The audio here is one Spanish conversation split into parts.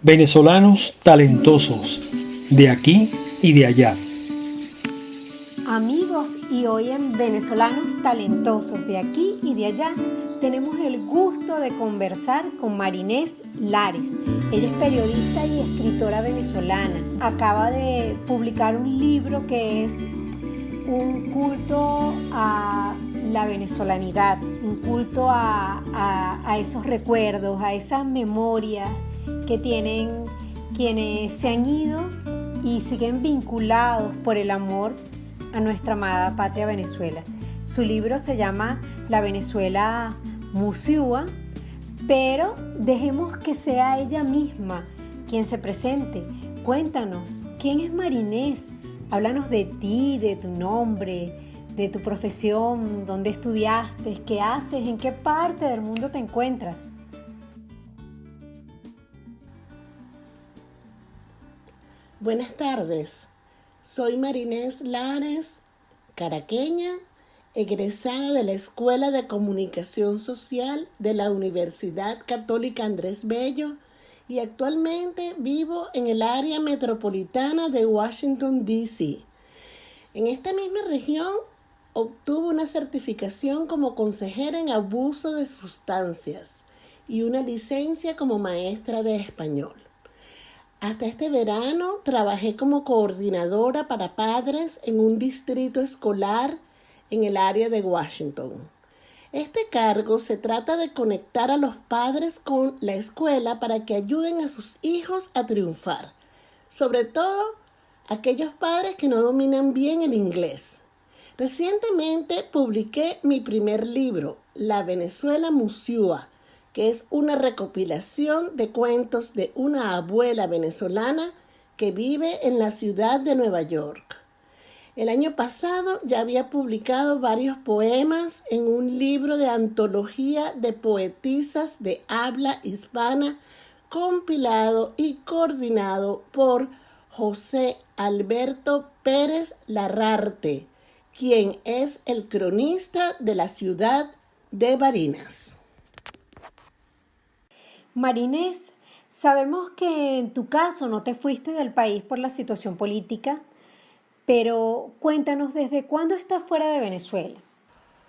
Venezolanos talentosos, de aquí y de allá. Amigos, y hoy en Venezolanos Talentosos de aquí y de allá tenemos el gusto de conversar con Marinés Lares. Ella es periodista y escritora venezolana. Acaba de publicar un libro que es un culto a la venezolanidad, un culto a esos recuerdos, a esas memorias que tienen quienes se han ido y siguen vinculados por el amor a nuestra amada patria Venezuela. Su libro se llama La Venezuela Musiúa, pero dejemos que sea ella misma quien se presente. Cuéntanos, ¿quién es Marinés? Háblanos de ti, de tu nombre, de tu profesión, dónde estudiaste, qué haces, en qué parte del mundo te encuentras. Buenas tardes, soy Marinés Lares, caraqueña, egresada de la Escuela de Comunicación Social de la Universidad Católica Andrés Bello y actualmente vivo en el área metropolitana de Washington, D.C. En esta misma región obtuve una certificación como consejera en abuso de sustancias y una licencia como maestra de español. Hasta este verano trabajé como coordinadora para padres en un distrito escolar en el área de Washington. Este cargo se trata de conectar a los padres con la escuela para que ayuden a sus hijos a triunfar, sobre todo aquellos padres que no dominan bien el inglés. Recientemente publiqué mi primer libro, La Venezuela Musiúa, que es una recopilación de cuentos de una abuela venezolana que vive en la ciudad de Nueva York. El año pasado ya había publicado varios poemas en un libro de antología de poetisas de habla hispana, compilado y coordinado por José Alberto Pérez Larrarte, quien es el cronista de la ciudad de Barinas. Marinés, sabemos que en tu caso no te fuiste del país por la situación política, pero cuéntanos desde cuándo estás fuera de Venezuela.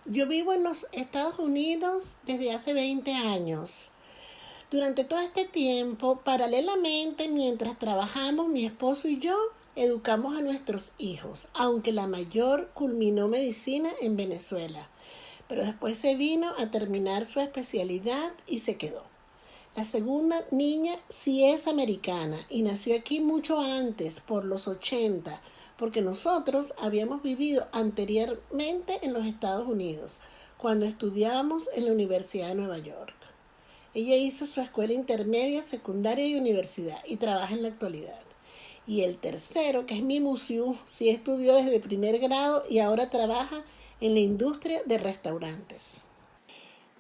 Yo vivo en los Estados Unidos desde hace 20 años. Durante todo este tiempo, paralelamente, mientras trabajamos, mi esposo y yo educamos a nuestros hijos, aunque la mayor culminó medicina en Venezuela, pero después se vino a terminar su especialidad y se quedó. La segunda niña sí es americana y nació aquí mucho antes, por los 80, porque nosotros habíamos vivido anteriormente en los Estados Unidos, cuando estudiábamos en la Universidad de Nueva York. Ella hizo su escuela intermedia, secundaria y universidad y trabaja en la actualidad. Y el tercero, que es mi musiú, sí estudió desde primer grado y ahora trabaja en la industria de restaurantes.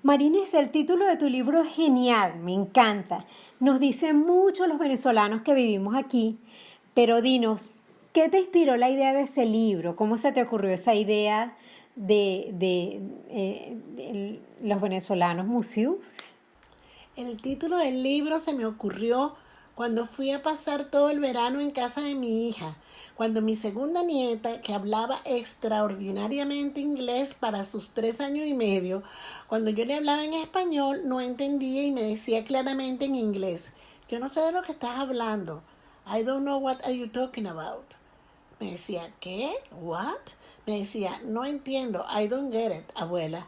Marinés, el título de tu libro es genial, me encanta. Nos dicen mucho los venezolanos que vivimos aquí, pero dinos, ¿qué te inspiró la idea de ese libro? ¿Cómo se te ocurrió esa idea de los venezolanos musiú? El título del libro se me ocurrió cuando fui a pasar todo el verano en casa de mi hija, cuando mi segunda nieta, que hablaba extraordinariamente inglés para sus 3 años y medio, cuando yo le hablaba en español no entendía y me decía claramente en inglés, yo no sé de lo que estás hablando. I don't know what are you talking about. Me decía, ¿qué? What? Me decía, no entiendo, I don't get it, abuela.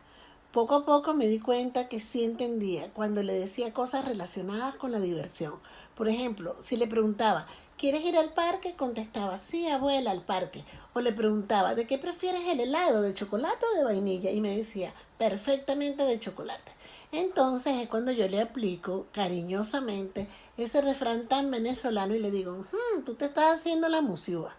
Poco a poco me di cuenta que sí entendía cuando le decía cosas relacionadas con la diversión. Por ejemplo, si le preguntaba, ¿quieres ir al parque? Contestaba, sí, abuela, al parque. O le preguntaba, ¿de qué prefieres el helado? ¿De chocolate o de vainilla? Y me decía, perfectamente de chocolate. Entonces es cuando yo le aplico cariñosamente ese refrán tan venezolano y le digo, tú te estás haciendo la musiúa.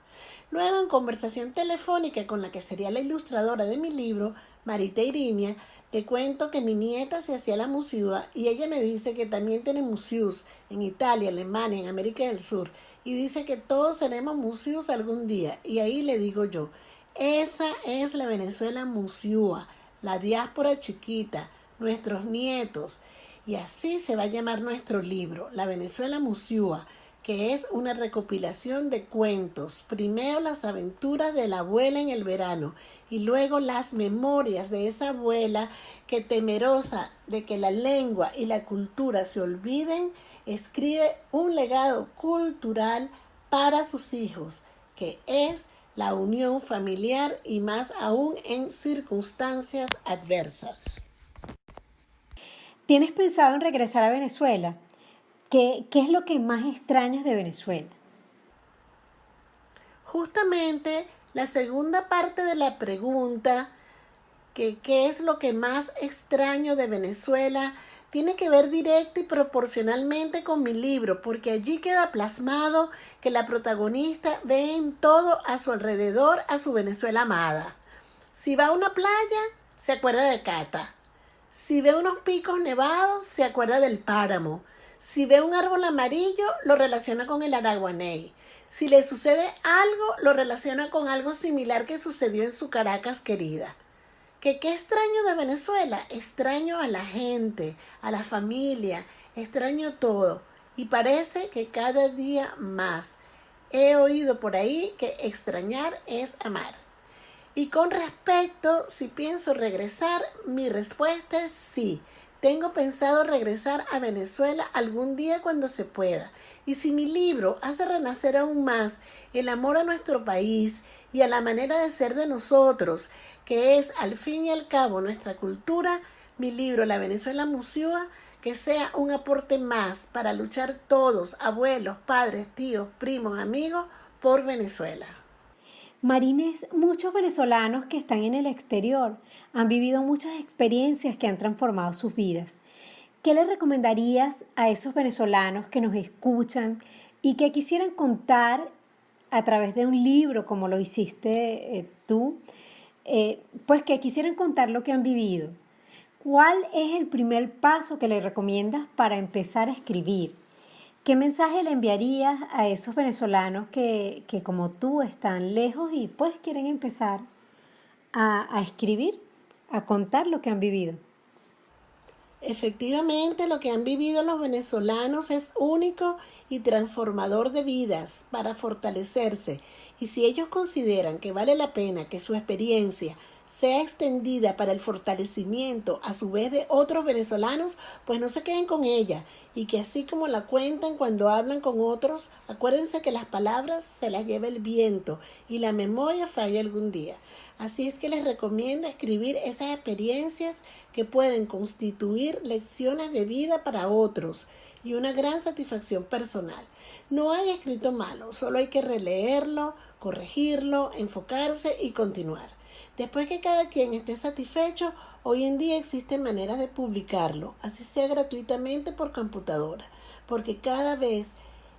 Luego, en conversación telefónica con la que sería la ilustradora de mi libro, Marita Irimia, le cuento que mi nieta se hacía la musiúa y ella me dice que también tiene musiús en Italia, Alemania, en América del Sur. Y dice que todos seremos musiús algún día. Y ahí le digo yo, esa es la Venezuela musiúa, la diáspora chiquita, nuestros nietos. Y así se va a llamar nuestro libro, La Venezuela Musiúa, que es una recopilación de cuentos. Primero las aventuras de la abuela en el verano y luego las memorias de esa abuela que, temerosa de que la lengua y la cultura se olviden, escribe un legado cultural para sus hijos, que es la unión familiar y más aún en circunstancias adversas. ¿Tienes pensado en regresar a Venezuela? ¿Qué es lo que más extrañas de Venezuela? Justamente la segunda parte de la pregunta, que qué es lo que más extraño de Venezuela, tiene que ver directa y proporcionalmente con mi libro, porque allí queda plasmado que la protagonista ve en todo a su alrededor a su Venezuela amada. Si va a una playa, se acuerda de Cata. Si ve unos picos nevados, se acuerda del páramo. Si ve un árbol amarillo, lo relaciona con el Araguaney. Si le sucede algo, lo relaciona con algo similar que sucedió en su Caracas querida. ¿Qué extraño de Venezuela? Extraño a la gente, a la familia, extraño todo. Y parece que cada día más. He oído por ahí que extrañar es amar. Y con respecto, si pienso regresar, mi respuesta es sí. Tengo pensado regresar a Venezuela algún día cuando se pueda. Y si mi libro hace renacer aún más el amor a nuestro país y a la manera de ser de nosotros, que es al fin y al cabo nuestra cultura, mi libro La Venezuela Musiúa, que sea un aporte más para luchar todos, abuelos, padres, tíos, primos, amigos, por Venezuela. Marinés, muchos venezolanos que están en el exterior han vivido muchas experiencias que han transformado sus vidas. ¿Qué le recomendarías a esos venezolanos que nos escuchan y que quisieran contar a través de un libro como lo hiciste tú, pues que quisieran contar lo que han vivido? ¿Cuál es el primer paso que le recomiendas para empezar a escribir? ¿Qué mensaje le enviarías a esos venezolanos que como tú están lejos y pues quieren empezar a escribir, a contar lo que han vivido? Efectivamente, lo que han vivido los venezolanos es único y transformador de vidas para fortalecerse. Y si ellos consideran que vale la pena que su experiencia sea extendida para el fortalecimiento a su vez de otros venezolanos, pues no se queden con ella y que así como la cuentan cuando hablan con otros, acuérdense que las palabras se las lleva el viento y la memoria falla algún día. Así es que les recomiendo escribir esas experiencias que pueden constituir lecciones de vida para otros y una gran satisfacción personal. No hay escrito malo, solo hay que releerlo, corregirlo, enfocarse y continuar. Después que cada quien esté satisfecho, hoy en día existen maneras de publicarlo, así sea gratuitamente por computadora, porque cada vez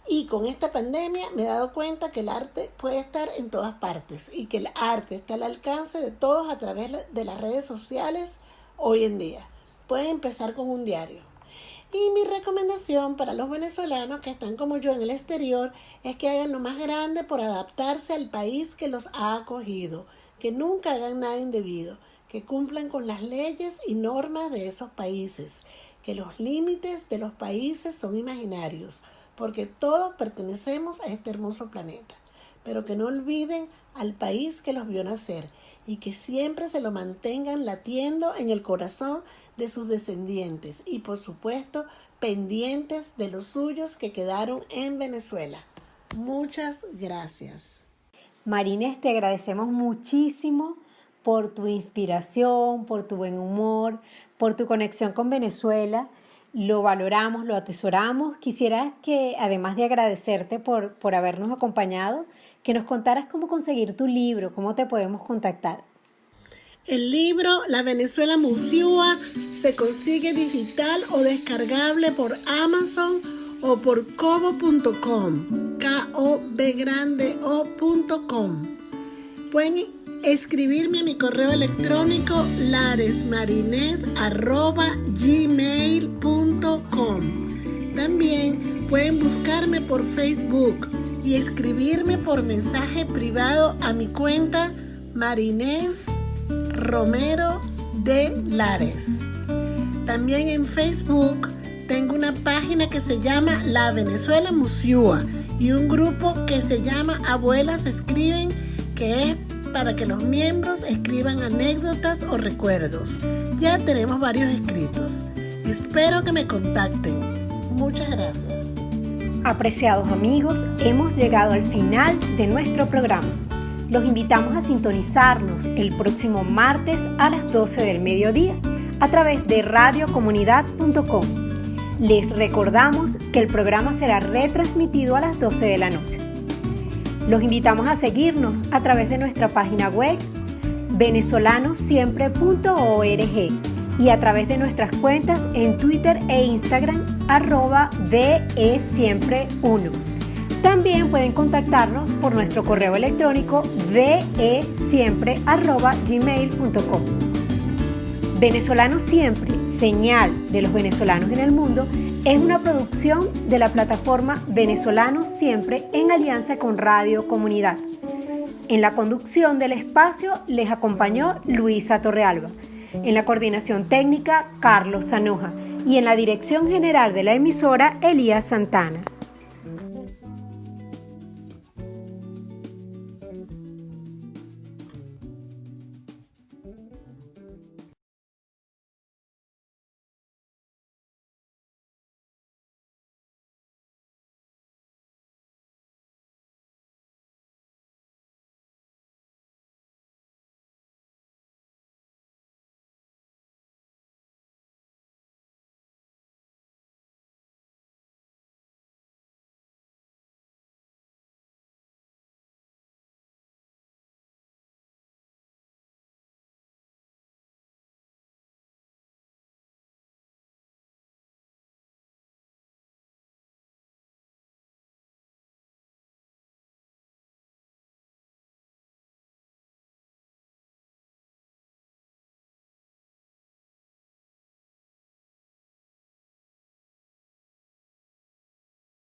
y con esta pandemia me he dado cuenta que el arte puede estar en todas partes y que el arte está al alcance de todos a través de las redes sociales hoy en día. Pueden empezar con un diario. Y mi recomendación para los venezolanos que están como yo en el exterior es que hagan lo más grande por adaptarse al país que los ha acogido, que nunca hagan nada indebido, que cumplan con las leyes y normas de esos países, que los límites de los países son imaginarios, porque todos pertenecemos a este hermoso planeta, pero que no olviden al país que los vio nacer y que siempre se lo mantengan latiendo en el corazón de sus descendientes y por supuesto pendientes de los suyos que quedaron en Venezuela. Muchas gracias. Marinés, te agradecemos muchísimo por tu inspiración, por tu buen humor, por tu conexión con Venezuela. Lo valoramos, lo atesoramos. Quisiera que, además de agradecerte por habernos acompañado, que nos contaras cómo conseguir tu libro, cómo te podemos contactar. El libro La Venezuela Musiúa se consigue digital o descargable por Amazon o por kobo.com, KOBGrandeO.com. Pueden escribirme a mi correo electrónico laresmarines@gmail.com. También pueden buscarme por Facebook y escribirme por mensaje privado a mi cuenta Marinés Romero de Lares. También en Facebook Tengo una página que se llama La Venezuela Musiúa y un grupo que se llama Abuelas Escriben, que es para que los miembros escriban anécdotas o recuerdos. Ya tenemos varios escritos. Espero que me contacten. Muchas gracias. Apreciados amigos, hemos llegado al final de nuestro programa. Los invitamos a sintonizarnos el próximo martes a las 12 del mediodía a través de radiocomunidad.com. Les recordamos que el programa será retransmitido a las 12 de la noche. Los invitamos a seguirnos a través de nuestra página web venezolanosiempre.org y a través de nuestras cuentas en Twitter e Instagram @VESiempre1. También pueden contactarnos por nuestro correo electrónico vesiempre@gmail.com. Venezolanos Siempre, señal de los venezolanos en el mundo, es una producción de la plataforma Venezolanos Siempre en alianza con Radio Comunidad. En la conducción del espacio les acompañó Luisa Torrealba. En la coordinación técnica, Carlos Zanoja. Y en la dirección general de la emisora, Elías Santana.